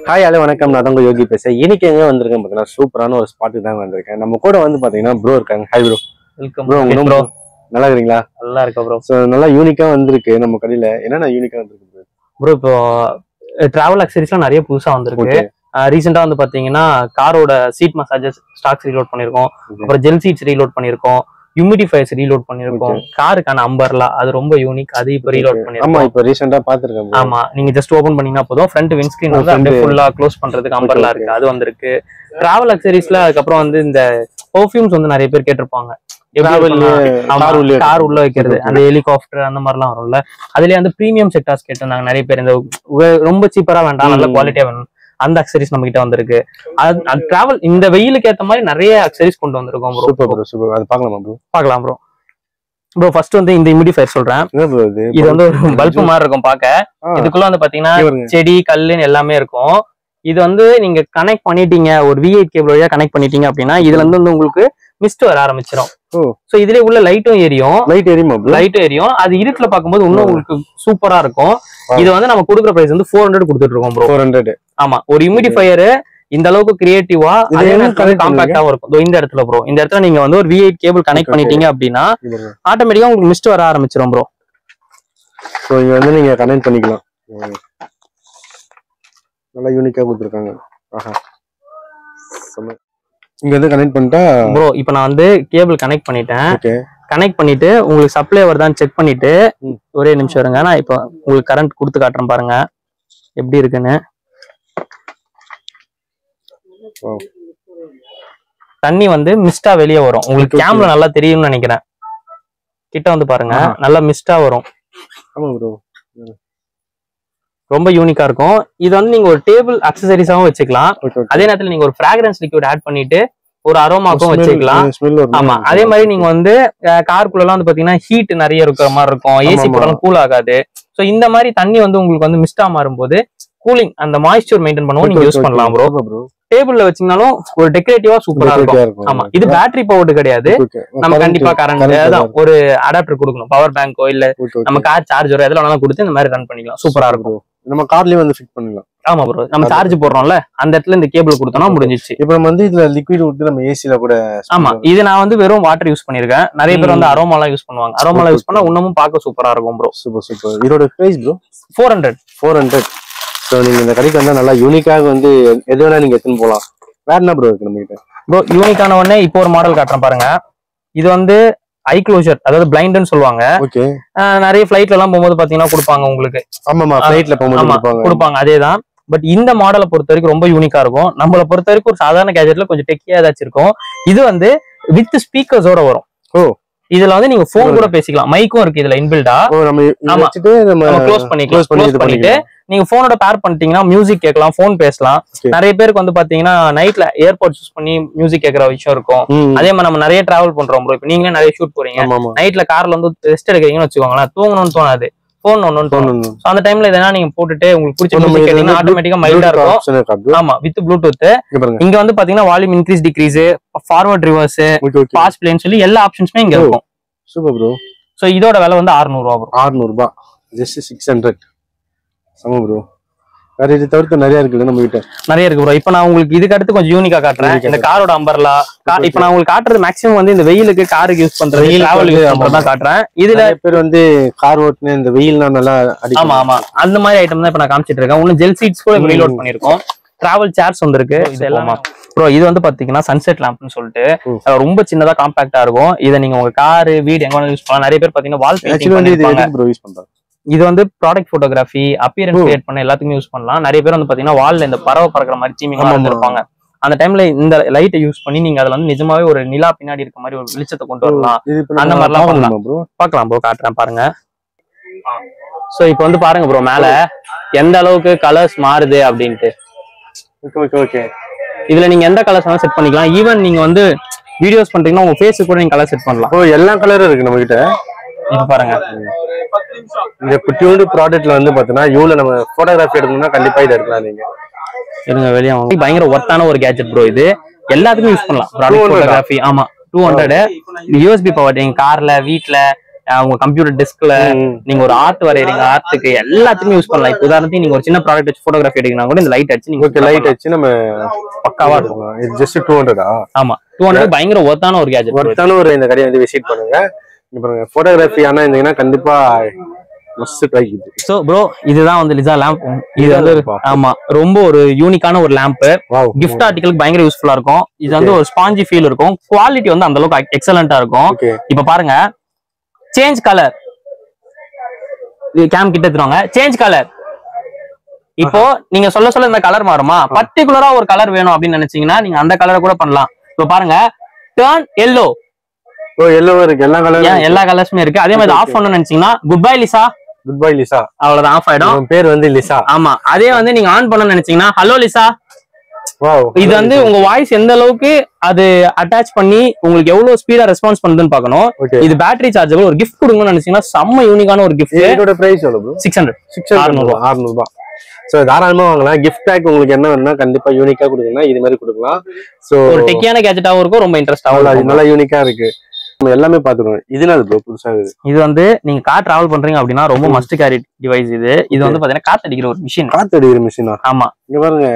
Hi hello வணக்கம். நான் தான் யோகி பேசுறேன். இன்னைக்கு எங்க வந்திருக்கேன் பார்த்தீங்கன்னா சூப்பரான ஒரு ஸ்பாட்டுக்கு தான் வந்திருக்கேன். நம்ம கூட வந்து பாத்தீங்கன்னா ப்ரோ இருக்காங்க. Hi bro. Welcome bro. Bro நல்லா இருக்கீங்களா? நல்லா இருக்கா ப்ரோ. ஸோ நல்லா யூனிக்கா வந்திருக்கு நம்ம கடையில. என்னென்ன யூனிக்கா வந்திருக்கு ப்ரோ? ப்ரோ இப்போ டிராவல் அக்சரிஸ்லாம் நிறைய புதுசா வந்திருக்கு. ரீசெண்டா வந்து பாத்தீங்கன்னா காரோட சீட் மசாஜஸ் ஸ்டாக்ஸ் ரீலோட் பண்ணிருக்கோம். அப்புறம் ஜெல் சீட்ஸ் ரீலோட் பண்ணிருக்கோம். ஹியூமிடிஃபையர்ஸ் ரீலோட் பண்ணிருக்கோம். காருக்கான அம்பர்லா அது ரொம்ப யூனிக். அது இப்போ ரீலோட் பண்ணிருக்கோம். ஆமா, இப்போ ரீசெண்டா பாத்துர்க்கேன். ஆமா, நீங்க ஜஸ்ட் ஓபன் பண்ணீங்கன்னா போதும். ஃப்ரண்ட் விண்ட்ஸ்கிரீன் வந்து அப்படியே ஃபுல்லா க்ளோஸ் பண்றதுக்கு அம்பர்லா இருக்கு. அது வந்திருக்கு. டிராவல் அக்சரிஸ்ல அதுக்கப்புறம் வந்து இந்த பெர்ஃபியூம்ஸ் வந்து நிறைய பேர் கேட்டிருப்பாங்க. கார் உள்ள வைக்கிறது, அந்த ஹெலிகாப்டர் அந்த மாதிரிலாம் வரும்ல. அதுலயே வந்து பிரீமியம் செக்டார்ஸ் கேட்டிருந்தாங்க நிறைய பேர். இந்த ரொம்ப சீப்பரா வேண்டாம், நல்ல குவாலிட்டியா வேணும், அந்த அக்சரிஸ் நம்ம கிட்ட வந்திருக்கு. டிராவல் இந்த வெயிலுக்கு ஏத்த மாதிரி நிறைய அக்சரிஸ் கொண்டு வந்திருக்கோம் ப்ரோ. Super bro, super. அது பார்க்கலாமா ப்ரோ? பார்க்கலாம் ப்ரோ. ப்ரோ ஃபர்ஸ்ட் வந்து இந்த ஹியூமிடிஃபையர் சொல்றேன். இது வந்து ஒரு பல்ப் மாதிரி இருக்கும் பாக்க. இதுக்குள்ள வந்து பாத்தீங்கன்னா செடி கல்லுன்னு எல்லாமே இருக்கும். இது வந்து நீங்க கனெக்ட் பண்ணிட்டீங்க, ஒரு V8 கேபிள் வழியா கனெக்ட் பண்ணிட்டீங்க அப்படின்னா இதுல இருந்து வந்து உங்களுக்கு மிஸ்ட் வர ஆரம்பிச்சிடும். சோ இதுலயே உள்ள லைட்டும் எரியும். லைட்டும் எரியும். அது இருட்டுல பாக்கும்போது இன்னும் உங்களுக்கு சூப்பரா இருக்கும். இது வந்து நம்ம கொடுக்குற பிரைஸ் வந்து 400 கொடுத்துட்டு இருக்கோம் ப்ரோ. 400. ஆமா, ஒரு ஹியூமிடிஃபையர் இந்த அளவுக்கு கிரியேட்டிவா காம்பாக்டாவும் இருக்கும். இந்த இடத்துல ப்ரோ, இந்த இடத்துல நீங்க வந்து ஒரு V8 கேபிள் கனெக்ட் பண்ணிட்டீங்க அப்படின்னா ஆட்டோமேட்டிக்கா உங்களுக்கு மிஸ்ட் வர ஆரம்பிச்சிடும் ப்ரோ. சோ இங்க வந்து நீங்க கனெக்ட் பண்ணிக்கலாம். நல்லா யூனிக்கா கொடுத்துருக்காங்க. ஆஹா, இங்க வந்து கனெக்ட் பண்ணிட்டா ப்ரோ இப்போ நான் வந்து கேபிள் கனெக்ட் பண்ணிட்டேன். கனெக்ட் பண்ணிட்டு உங்களுக்கு சப்ளை வருதான்னு செக் பண்ணிட்டு ஒரே நிமிஷம் இருங்க. நான் இப்போ உங்களுக்கு கரண்ட் கொடுத்து காட்டுறேன் பாருங்க எப்படி இருக்குன்னு. தண்ணி வந்து மிஸ்டா வெளியே வரும். உங்களுக்கு கேம்ல நல்லா தெரியும்னு நினைக்கிறேன். கிட்ட வந்து பாருங்க, நல்லா மிஸ்டா வரும். ரொம்ப யூனிக்கா இருக்கும். இது வந்து நீங்க ஒரு டேபிள் அக்சசரிஸாவும் வச்சுக்கலாம். அதே நேரத்துல நீங்க ஒரு ஃபிராக்ரன்ஸ் லிக்விட் ஆட் பண்ணிட்டு ஒரு அரோமாக்கும் வச்சுக்கலாம். ஆமா, அதே மாதிரி நீங்க வந்து காருக்குள்ள எல்லாம் வந்து பாத்தீங்கன்னா ஹீட் நிறைய இருக்கிற மாதிரி இருக்கும். ஏசி போட்டாலும் கூல் ஆகாது. சோ இந்த மாதிரி தண்ணி வந்து உங்களுக்கு வந்து மிஸ்டா மாறும்போது கூலிங், அந்த மாய்ஸ்சர் மெயின்டைன் பண்ணவும் நீங்க யூஸ் பண்ணலாம் ப்ரோ. டேபிள்ல வச்சீங்கனாலும் ஒரு டெக்கரேட்டிவா சூப்பரா இருக்கும். ஆமா, இது பேட்டரி பவர்டு கிடையாது. நம்ம கண்டிப்பா கரண்ட் அதான் ஒரு அடாப்டர் கொடுக்கணும். பவர் பேங்கோ இல்ல நம்ம கார் சார்ஜரோ எதுல வேணாலும் கொடுத்து இந்த மாதிரி ரன் பண்ணிக்கலாம். சூப்பரா இருக்கும். நம்ம கார்லயே வந்து ஃபிட் பண்ணலாம். ஆமா ப்ரோ, நம்ம சார்ஜ் போடுறோம்ல அந்த இடத்துல இந்த கேபிள் கொடுத்தோம்னா முடிஞ்சிச்சு. இப்போ நம்ம வந்து இதுல லிக்விட் ஊத்தி நம்ம ஏசில கூட. ஆமா, இது நான் வந்து வெறும் வாட்டர் யூஸ் பண்ணிருக்கேன். நிறைய பேர் வந்து அரோமாலாம் யூஸ் பண்ணுவாங்க. அரோமாலாம் யூஸ் பண்ணா இன்னமும் பார்க்க சூப்பரா இருக்கும் ப்ரோ. Super super. இதோட பிரைஸ் ப்ரோ 400. சோ நீங்க இந்த கடைக்கு வந்தா நல்லா யூனிக்காக வந்து எது வேணா நீங்க எடுத்துன்னு போலாம். வேற என்ன ப்ரோ இருக்கு நம்ம கிட்ட? ப்ரோ யூனிக்கான உடனே இப்போ ஒரு மாடல் காட்டுறேன் பாருங்க. இது வந்து ஐ க்ளோஷர், அதாவது பிளைண்ட்னு சொல்லுவாங்க. நிறைய ஃபிளைட்ல எல்லாம் போகும்போது பாத்தீங்கன்னா கொடுப்பாங்க உங்களுக்கு. ஆமாமா, ஃபிளைட்ல போகும்போது கொடுப்பாங்க. அதேதான். பட் இந்த மாடலை பொறுத்த வரைக்கும் ரொம்ப யூனிக்கா இருக்கும். நம்மளை பொறுத்த வரைக்கும் ஒரு சாதாரண கேஜெட்ல கொஞ்சம் டெக்கியா ஏதாச்சும் இருக்கும். இது வந்து வித் ஸ்பீக்கர்ஸோட வரும். இதுல வந்து நீங்க போன் கூட பேசிக்கலாம். மைக்கும் இருக்கு இதுல இன்பில்டா. க்ளோஸ் பண்ணிட்டு நீங்க போனோட பேர் பண்ணிட்டீங்கன்னா மியூசிக் கேட்கலாம், போன் பேசலாம். நிறைய பேருக்கு வந்து பாத்தீங்கன்னா நைட்ல ஏர்பாட்ஸ் யூஸ் பண்ணி மியூசிக் கேட்கற விஷயம் இருக்கும். அதே மாதிரி நம்ம நிறைய டிராவல் பண்றோம் ப்ரோ. இப்ப நீங்களே நிறைய ஷூட் போறீங்க, நைட்ல கார்ல வந்து ரெஸ்ட் எடுக்கிறீங்கன்னு வச்சுக்கோங்களேன், தூங்கணும்னு தோணாது, போன் ஒன்னு தோணும். அந்த டைம்ல இதனா நீங்க போட்டுட்டு உங்களுக்கு பிடிச்ச மியூசிக் கேட்டீங்கன்னா ஆட்டோமேட்டிக்கா மைல்டா இருக்கும். ஆமா, வித் ப்ளூடூத். இங்க வந்து பாத்தீங்கன்னா volume increase decrease, forward reverse, pause பிளேன்னு சொல்லி எல்லா ஆப்ஷன்ஸுமே இங்க இருக்கும். Super bro. சோ இதோட விலை வந்து 600 ரூபா ப்ரோ. 600 ரூபாய், ஜஸ்ட் 600. சம ப்ரோ. வேற இது தவிர்த்து நிறைய இருக்குல்ல நம்ம கிட்ட? நிறைய இருக்கு ப்ரோ. இப்போ நான் உங்களுக்கு இதுக்கு அடுத்து கொஞ்சம் யூனிக்கா காட்டுறேன். இந்த காரோட அம்பர்லா. இப்போ நான் உங்களுக்கு காட்டுறது மேக்ஸிமம் வந்து இந்த வெயிலுக்கு காருக்கு யூஸ் பண்றது, டிராவல் யூஸ் பண்றதா காட்டுறேன். இதுல பேர் வந்து கார் ஓட்டுன இந்த வெயில்னா நல்லா அடிக்கும். ஆமா ஆமா, அந்த மாதிரி ஐட்டம் தான் இப்போ நான் காமிச்சிட்டு இருக்கேன். இன்னும் ஜெல் சீட்ஸ் கூட ரீலோட் பண்ணிருக்கோம். டிராவல் சேர்ஸ் வந்திருக்கு. இது எல்லாமே ப்ரோ. இது வந்து பாத்தீங்கன்னா சன்செட் லேம்ப்னு சொல்லிட்டு ரொம்ப சின்னதா காம்பாக்டா இருக்கும். இதை நீங்க உங்க காரு வீடு எங்க வேணாலும் யூஸ் பண்ணலாம். நிறைய பேர் பாத்தீங்கன்னா வால் பெயிண்டிங் யூஸ் பண்றாங்க. இது வந்து ப்ராடக்ட் போட்டோகிராஃபி, அப்பியரன்ஸ் கிரியேட் பண்ண எல்லாத்துக்குமே யூஸ் பண்ணலாம். நிறைய பேர் வந்து பாத்தீங்கன்னா வால்ல இந்த பறவை பறக்கிற மாதிரி தீமிங்கா இருப்பாங்க. அந்த டைம்ல இந்த லைட்டை யூஸ் பண்ணி நீங்க அதுல வந்து நிஜமாவே ஒரு நிலா பின்னாடி இருக்க மாதிரி ஒரு வெளிச்சத்தை கொண்டு வரலாம். அந்த மாதிரிலாம் பண்ணலாம். பாக்கலாம் ப்ரோ, காட்டுறேன் பாருங்க. சோ இப்போ வந்து பாருங்க ப்ரோ, மேல எந்த அளவுக்கு கலர்ஸ் மாறுது அப்படின்ட்டு. இதுல நீங்க எந்த கலர்ஸ் வேணாலும் செட் பண்ணிக்கலாம். ஈவன் நீங்க வந்து வீடியோஸ் பண்றீங்கன்னா உங்க ஃபேஸுக்கு கூட நீங்க கலர் செட் பண்ணலாம். எல்லா கலரும் இருக்கு நம்ம கிட்ட. இப்ப பாருங்க, இந்த குட்டியோட ப்ராடக்ட்ல வந்து பாத்தீங்கன்னா இவ்வளவு நம்ம போட்டோகிராஃபி எடுக்கணும்னா கண்டிப்பா இதை எடுக்கலாம். நீங்க இருங்க வெளியே பயங்கர ஒர்த்தான ஒரு கேஜெட் ப்ரோ. இது எல்லாத்துக்கும் யூஸ் பண்ணலாம். Product photography. ஆமா, 200 USB பவர். எங்க கார்ல வீட்டுல உங்க கம்ப்யூட்டர் டெஸ்க்ல நீங்க ஒரு ஆர்ட் வரையறீங்க, ஆர்ட்டுக்கு எல்லாத்துக்குமே யூஸ் பண்ணலாம். இப்போ உதாரணத்துக்கு நீங்க ஒரு சின்ன ப்ராடக்ட் வச்சு போட்டோகிராஃபி எடுக்கணும் கூட இந்த லைட் அடிச்சு நீங்க லைட் அடிச்சு நம்ம பக்காவா இருக்கும். இது ஜஸ்ட் 200. ஆமா 200 பயங்கர ஒர்த்தான ஒரு கேஜெட். ஒர்த்தான ஒரு இந்த கடையை வந்து விசிட் பண்ணுங்க. இங்க பாருங்க போட்டோகிராஃபி ஆனா இருந்தீங்கன்னா கண்டிப்பா மஸ்ட் ட்ரை இது. சோ ப்ரோ இதுதான் வந்து லிசா லேம்ப். இது வந்து ஆமா ரொம்ப ஒரு யூனிக்கான ஒரு லேம்ப். கிஃப்ட் ஆர்டிகலுக்கு பயங்கர யூஸ்ஃபுல்லா இருக்கும். இது வந்து ஒரு ஸ்பாஞ்சி ஃபீல் இருக்கும். குவாலிட்டி வந்து அந்த அளவுக்கு எக்ஸலண்டா இருக்கும். இப்ப பாருங்க சேஞ்ச் கலர், கேம் கிட்ட எடுத்துவாங்க. Change colour. இப்போ நீங்க சொல்ல இந்த கலர் மாறுமா? பர்டிகுலரா ஒரு கலர் வேணும் அப்படின்னு நினைச்சீங்கன்னா நீங்க அந்த கலரை கூட பண்ணலாம். இப்போ பாருங்க டர்ன் எல்லோ. எல்லோ இருக்கு, எல்லா கலர்ஸுமே இருக்கு. அதே மாதிரி ஆஃப் பண்ணணும்னு நினைச்சீங்கன்னா good bye Lisa, good bye Lisa, அவ்வளவுதான் ஆஃப் ஆயிடும். பேர் வந்து லிசா. ஆமா அதே வந்து நீங்க ஆன் பண்ணணும்னு நினைச்சீங்கன்னா ஹலோ லிசா. இது வந்து உங்க வாய்ஸ் எந்த அளவுக்கு அது அட்டாச் பண்ணி உங்களுக்கு எவ்வளவு ஸ்பீடா ரெஸ்பான்ஸ் பண்ணுதுன்னு பாக்கணும். இது பேட்டரி சார்ஜபிள். ஒரு கிஃப்ட் கொடுங்கன்னு நினைச்சீங்கன்னா செம்ம யூனிக்கான ஒரு கிஃப்ட். இதோட பிரைஸ் எவ்வளவு? 600. 600. சோ தாராளமா வாங்கலாம். கிஃப்ட் பேக் உங்களுக்கு என்ன வேணும்னா கண்டிப்பா யூனிக்கா கொடுக்கணும். இது மாதிரி கொடுக்கலாம். சோ ஒரு டெக்கியான கேஜெட்டாவும் இருக்கும், ரொம்ப இன்ட்ரெஸ்டாவும் இருக்கும். நல்லா யூனிக்கா இருக்கு. எல்லாமே பாத்துக்கணும். இதனால ப்ரோ புதுசா இது வந்து நீங்க கார் டிராவல் பண்றீங்க அப்படின்னா ரொம்ப மஸ்ட் கேரி டிவைஸ் இது. இது வந்து பாத்தீங்கன்னா காத்தடிக்கிற ஒரு மிஷின். காத்தடிக்கிற மிஷினா? ஆமா இங்க பாருங்க.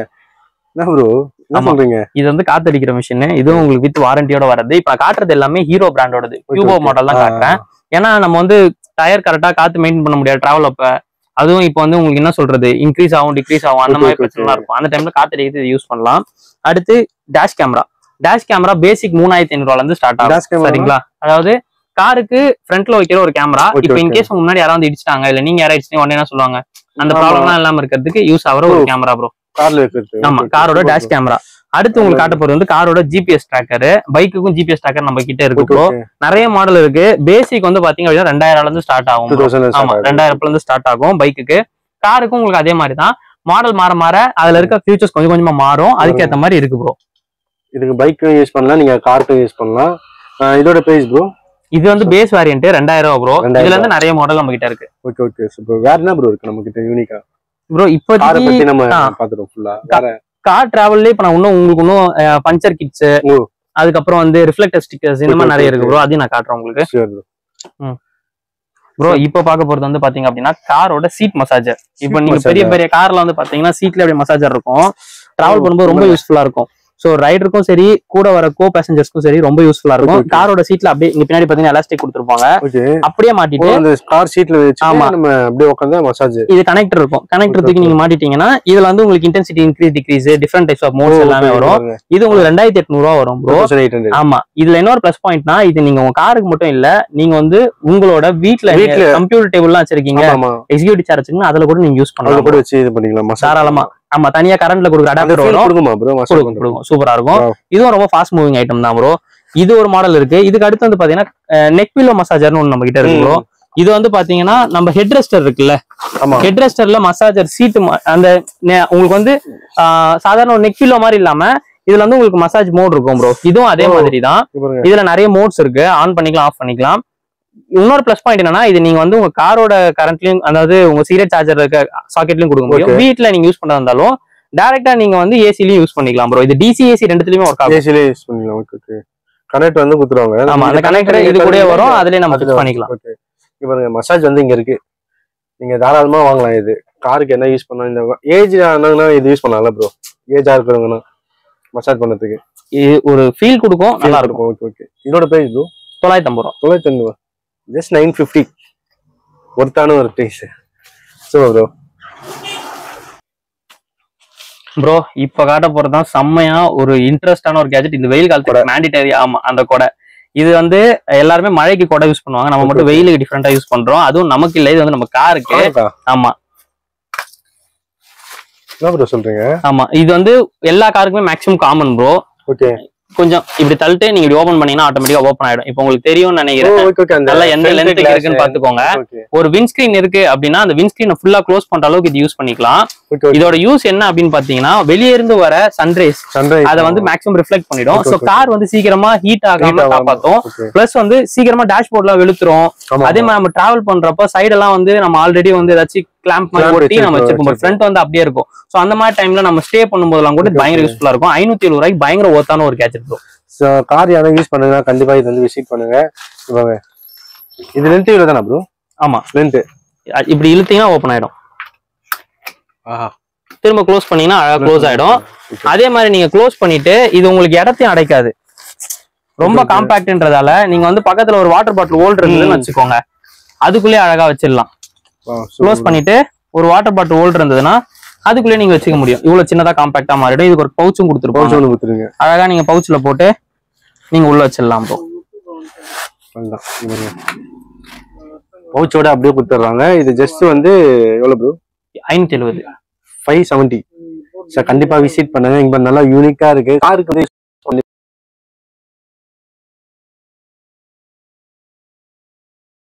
என்ன ப்ரோ என்ன சொல்றீங்க? இது வந்து காத்தடிக்கிற மிஷின். இதுவும் உங்களுக்கு வித் வாரண்டியோட வருது. இப்ப நான் காட்டுறது எல்லாமே ஹீரோ பிராண்டோடது கியூபோ மாடல் தான் காட்டுறேன். ஏன்னா நம்ம வந்து டயர் கரெக்டா காத்து மெயின்டைன் பண்ண முடியாது டிராவல் அப்ப. அதுவும் இப்போ வந்து உங்களுக்கு என்ன சொல்றது இன்க்ரீஸ் ஆகும் டிக்ரீஸ் ஆகும் அந்த மாதிரி பிரச்சனை இருக்கும். அந்த டைம்ல காத்தடிக்கிறது யூஸ் பண்ணலாம். அடுத்து டேஷ் கேமரா. டேஷ் கேமரா பேசிக் 3500 இருந்து ஸ்டார்ட் ஆகும். சரிங்களா? அதாவது காருக்கு ஃப்ரண்ட்ல வைக்கிற ஒரு கேமரா. இப்போ இன்கேஸ் உங்க முன்னாடி யாராவது இடிச்சிட்டாங்க இல்ல நீங்க யாராவது இடிச்சிட்டீங்க உடனே என்ன சொல்லுவாங்க, அந்த ப்ராப்ளம்லாம் இல்லாம இருக்கிறதுக்கு யூஸ் ஆகிற ஒரு கேமரா ப்ரோ. கார்ல இருக்கிறது. ஆமா காரோட டேஷ் கேமரா. அடுத்து உங்களுக்கு காட்ட போறது வந்து காரோட ஜிபிஎஸ் ட்ராக்கர். பைக்குக்கும் ஜிபிஎஸ் ட்ராக்கர் நம்ம கிட்ட இருக்கு ப்ரோ. நிறைய மாடல் இருக்கு. பேசிக் வந்து பாத்தீங்க அப்படின்னா 2000 இருந்து ஸ்டார்ட் ஆகும். ஆமா 2000 இருந்து ஸ்டார்ட் ஆகும் பைக்குக்கு. காருக்கும் உங்களுக்கு அதே மாதிரி தான். மாடல் மாற மாற அதுல இருக்க ஃபியூச்சர்ஸ் கொஞ்சம் கொஞ்சமா மாறும். அதுக்கேற்ற மாதிரி இருக்கு ப்ரோ. இதுக்கு பைக்கும் யூஸ் பண்ணலாம், நீங்க காருக்கும் யூஸ் பண்ணலாம். இதோட பிரைஸ் ப்ரோ? இது வந்து பேஸ் வேரியன்ட் 2000 ப்ரோ. இதுல இருந்து நிறைய மாடல் நம்ம கிட்ட இருக்கு. Okay okay super. வேற என்ன ப்ரோ இருக்கு நம்ம கிட்ட யூனிக்கா ப்ரோ? இப்போதைக்கு நம்ம பாத்துறோம் ஃபுல்லா. கார் டிராவல்லே இப்ப நான் உங்களுக்கு இன்னும் பஞ்சர் கிட்ஸ், அதுக்கப்புறம் வந்து ரிஃப்ளெக்டர் ஸ்டிக்கர்ஸ் இந்த மாதிரி நிறைய இருக்கு ப்ரோ. அதையும் நான் காட்டுறேன் உங்களுக்கு. ப்ரோ இப்ப பார்க்க போறது வந்து பாத்தீங்க அப்படின்னா காரோட சீட் மசாஜர். இப்ப நீங்க பெரிய பெரிய கார்ல வந்து பாத்தீங்கன்னா சீட்ல அப்படியே மசாஜர் இருக்கும். டிராவல் பண்ணும்போது ரொம்ப யூஸ்ஃபுல்லா இருக்கும். சோ ரைடருக்கும் சரி கூட வர கோ பேசஞ்சர்ஸ்க்கும் சரி ரொம்ப யூஸ்ஃபுல்லா இருக்கும். காரோட சீட்ல அப்படியே இங்க பின்னாடி பாத்தீங்கன்னா எலாஸ்டிக் கொடுத்துருப்பாங்க. அப்படியே மாட்டிட்டு அந்த கார் சீட்ல வச்சு நம்ம அப்படியே உட்கார்ந்தா மசாஜ். இது கனெக்டர் இருக்கும். கனெக்டர் தூக்கி நீங்க மாட்டிட்டீங்கன்னா இதுல வந்து உங்களுக்கு intensity increase decrease different types of modes எல்லாமே வரும். இது உங்களுக்கு 2800 வரும் ப்ரோ. ஆமா இதுல இன்னொரு பிளஸ் பாயிண்ட்னா இது நீங்க உங்க காருக்கு மட்டும் இல்ல, நீங்க வந்து உங்களோட வீட்ல கம்ப்யூட்டர் டேபிள்லாம் வச்சிருக்கீங்க, எக்ஸிக்யூட்டிவ் சேர் வச்சிருக்கீங்க, அதுல கூட நீங்க யூஸ் பண்ணலாம். கூட வச்சு இது பண்ணிக்கலாம் தாராளமா. ஆமா தனியா கரண்ட்ல கொடுக்குற அடாப்டர் வரும். சூப்பரா இருக்கும். இதுவும் ரொம்ப ஃபாஸ்ட் மூவிங் ஐட்டம் தான் ப்ரோ. இது ஒரு மாடல் இருக்கு. இதுக்கு அடுத்து வந்து பாத்தீங்கன்னா நெக் பில்லோ மசாஜர்னு ஒண்ணு நம்ம கிட்ட இருக்கு ப்ரோ. இது வந்து பாத்தீங்கன்னா நம்ம ஹெட் ரெஸ்டர் இருக்குல்ல, ஹெட் ரெஸ்டர்ல மசாஜர் சீட் அந்த உங்களுக்கு வந்து சாதாரண ஒரு நெக் பில்லோ மாதிரி இல்லாம இதுல வந்து உங்களுக்கு மசாஜ் மோட் இருக்கும் ப்ரோ. இதுவும் அதே மாதிரி தான். இதுல நிறைய மோட்ஸ் இருக்கு. ஆன் பண்ணிக்கலாம், ஆஃப் பண்ணிக்கலாம். இன்னொரு பிளஸ் பாயிண்ட் என்னன்னா இது நீங்க வந்து உங்க காரோட கரண்ட்லயும் அதாவது உங்க சீரியட் சார்ஜர் இருக்க சாக்கெட்லயும் கொடுக்க முடியும். வீட்டுல நீங்க யூஸ் பண்றதா இருந்தாலும் டைரக்டா நீங்க வந்து ஏசிலயும் யூஸ் பண்ணிக்கலாம் ப்ரோ. இது டிசி ஏசி ரெண்டுலயுமே ஒர்க் ஆகும். ஏசிலயே யூஸ் பண்ணிக்கலாம். ஓகே கனெக்ட் வந்து குத்துறாங்க. ஆமா அந்த கனெக்டர் இது கூட வரும். அதுலயே நம்ம ஃபிக்ஸ் பண்ணிக்கலாம். ஓகே இங்க பாருங்க மசாஜ் வந்து இங்க இருக்கு. நீங்க தாராளமா வாங்கலாம். இது காருக்கு என்ன யூஸ் பண்ணலாம், இந்த ஏஜ் ஆனாங்கன்னா இது யூஸ் பண்ணலாம்ல ப்ரோ. ஏஜா இருக்கிறவங்கன்னா மசாஜ் பண்ணதுக்கு இது ஒரு ஃபீல் கொடுக்கும், நல்லா இருக்கும். ஓகே ஓகே இதோட பிரைஸ் ப்ரோ 950 ரூபாய். 950 ஜஸ்ட் 950. ஒர்த்தான ஒரு பிரைஸ். சோ ப்ரோ இப்ப காட்ட போறதுதான் செம்மையா ஒரு இன்ட்ரெஸ்டான ஒரு கேஜெட். இந்த வெயில் காலத்தோட மேண்டிட்டரி. ஆமா அந்த கொடை. இது வந்து எல்லாருமே மழைக்கு கொடை யூஸ் பண்ணுவாங்க. நம்ம மட்டும் வெயிலுக்கு டிஃபரெண்டா யூஸ் பண்றோம். அதுவும் நமக்கு இல்ல, இது வந்து நம்ம காருக்கு. ஆமா என்ன ப்ரோ சொல்றீங்க? ஆமா இது வந்து எல்லா காருக்குமே மேக்ஸிமம் காமன் ப்ரோ. ஓகே கொஞ்சம் இப்படி தள்ளிட்டு நீங்க இப்படி ஓபன் பண்ணீங்கன்னா ஆட்டோமேட்டிக்கா ஓபன் ஆயிடும். இப்போ உங்களுக்கு தெரியும்னு நினைக்கிறேன். நல்லா எந்த லென்த்துக்கு இருக்குன்னு பாத்துக்கோங்க. ஒரு விண்ட்ஸ்கிரீன் இருக்கு அப்படின்னா அந்த விண்ட்ஸ்கிரீனை ஃபுல்லா க்ளோஸ் பண்ற அளவுக்கு இது யூஸ் பண்ணிக்கலாம். இதோட யூஸ் என்ன அப்படின்னு பாத்தீங்கன்னா வெளியே இருந்து வர சன்ரைஸ் அதை வந்து மேக்ஸிமம் ரிஃப்ளெக்ட் பண்ணிடும். சோ கார் வந்து சீக்கிரமா ஹீட் ஆகாம காப்பாத்தும். பிளஸ் வந்து சீக்கிரமா டேஷ்போர்ட்ல வெளுத்துரும். அதே மாதிரி நம்ம டிராவல் பண்றப்ப சைடெல்லாம் வந்து நம்ம ஆல்ரெடி வந்து ஏதாச்சும் கிளாம்ப் மாதிரி ஒட்டி நம்ம வச்சிருப்போம். ஃப்ரண்ட் வந்து அப்படியே இருக்கும். சோ அந்த மாதிரி டைம்ல நம்ம ஸ்டே பண்ணும்போதெல்லாம் கூட பயங்கர யூஸ்ஃபுல்லா இருக்கும். 570 ரூபாய்க்கு பயங்கர ஒர்த்தான ஒரு கேஜெட் ப்ரோ. கார் யாரும் யூஸ் பண்ணுங்க, கண்டிப்பா இது வந்து விசிட் பண்ணுங்க. இது லென்த் இவ்வளவு தானா ப்ரோ? ஆமா, லென்த் இப்படி இழுத்தீங்கன்னா ஓப்பன் ஆயிடும். திரும்ப க்ளோஸ் பண்ணீங்கன்னா அழகா க்ளோஸ் ஆயிடும். அதே மாதிரி நீங்க க்ளோஸ் பண்ணிட்டு இது உங்களுக்கு இடத்தையும் அடைக்காது, ரொம்ப காம்பாக்ட்ன்றதால நீங்க வந்து பக்கத்துல ஒரு வாட்டர் பாட்டில் ஹோல்டர் இருந்ததுன்னு வச்சுக்கோங்க, அதுக்குள்ளேயே அழகா வச்சிடலாம். க்ளோஸ் பண்ணிட்டு ஒரு வாட்டர் பாட்டில் ஹோல்டர் இருந்ததுன்னா அதுக்குள்ளேயே நீங்க வச்சுக்க முடியும். இவ்வளவு சின்னதா காம்பாக்டா மாறிடும். இதுக்கு ஒரு பவுச்சும் கொடுத்துருப்பாங்க, அழகா நீங்க பவுச்ல போட்டு நீங்க உள்ள வச்சிடலாம் ப்ரோ. பவுச்சோட அப்படியே கொடுத்துட்றாங்க. இது ஜஸ்ட் வந்து எவ்வளவு ப்ரோ? 570. 570. சார் கண்டிப்பா விசிட் பண்ணுங்க. இங்க நல்லா யூனிக்கா இருக்கு. காருக்கு